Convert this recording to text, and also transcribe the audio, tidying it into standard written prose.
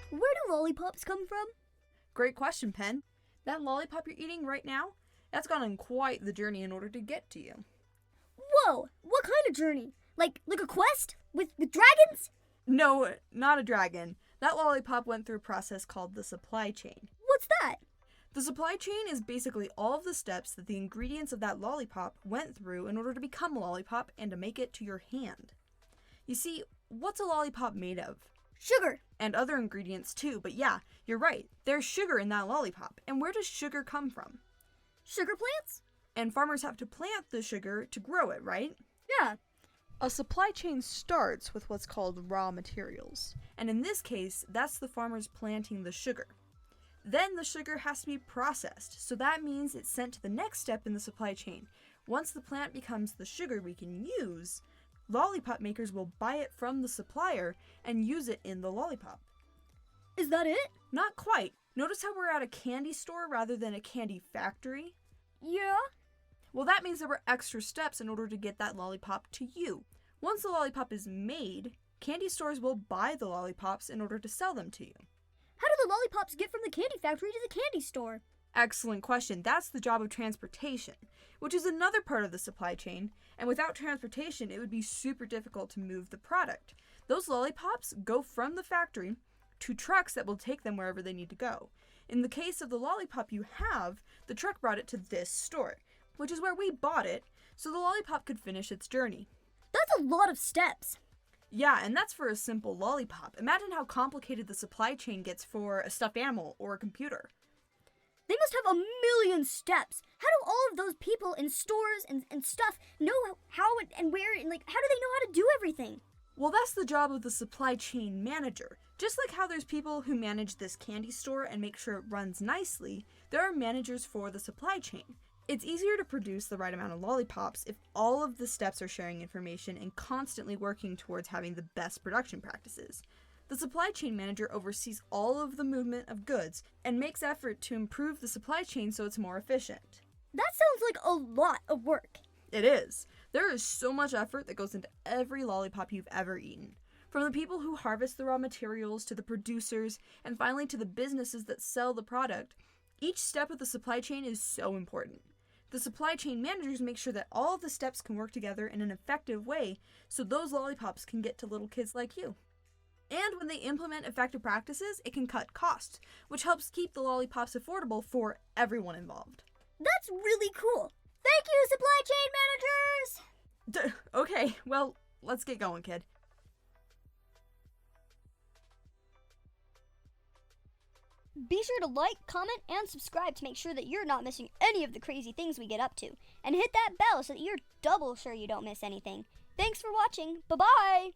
Where do lollipops come from? Great question, Pen. That lollipop you're eating right now, that's gone on quite the journey in order to get to you. Whoa, what kind of journey? Like a quest? With dragons? No, not a dragon. That lollipop went through a process called the supply chain. What's that? The supply chain is basically all of the steps that the ingredients of that lollipop went through in order to become a lollipop and to make it to your hand. You see, what's a lollipop made of? Sugar. And other ingredients too, but yeah, you're right. There's sugar in that lollipop. And where does sugar come from? Sugar plants? And farmers have to plant the sugar to grow it, right? Yeah. A supply chain starts with what's called raw materials. And in this case, that's the farmers planting the sugar. Then the sugar has to be processed, so that means it's sent to the next step in the supply chain. Once the plant becomes the sugar we can use, lollipop makers will buy it from the supplier and use it in the lollipop. Is that it? Not quite. Notice how we're at a candy store rather than a candy factory? Yeah. Well, that means there were extra steps in order to get that lollipop to you. Once the lollipop is made, candy stores will buy the lollipops in order to sell them to you. How do the lollipops get from the candy factory to the candy store? Excellent question. That's the job of transportation, which is another part of the supply chain, and without transportation, it would be super difficult to move the product. Those lollipops go from the factory to trucks that will take them wherever they need to go. In the case of the lollipop you have, the truck brought it to this store, which is where we bought it, so the lollipop could finish its journey. That's a lot of steps. Yeah, and that's for a simple lollipop. Imagine how complicated the supply chain gets for a stuffed animal or a computer. They must have a million steps. How do all of those people in stores and stuff know how and where and how do they know how to do everything? Well, that's the job of the supply chain manager. Just like how there's people who manage this candy store and make sure it runs nicely, there are managers for the supply chain. It's easier to produce the right amount of lollipops if all of the steps are sharing information and constantly working towards having the best production practices. The supply chain manager oversees all of the movement of goods and makes effort to improve the supply chain so it's more efficient. That sounds like a lot of work. It is. There is so much effort that goes into every lollipop you've ever eaten. From the people who harvest the raw materials to the producers and finally to the businesses that sell the product, each step of the supply chain is so important. The supply chain managers make sure that all of the steps can work together in an effective way so those lollipops can get to little kids like you. And when they implement effective practices, it can cut costs, which helps keep the lollipops affordable for everyone involved. That's really cool. Thank you, supply chain managers! Okay, well, let's get going, kid. Be sure to like, comment, and subscribe to make sure that you're not missing any of the crazy things we get up to. And hit that bell so that you're double sure you don't miss anything. Thanks for watching. Bye-bye!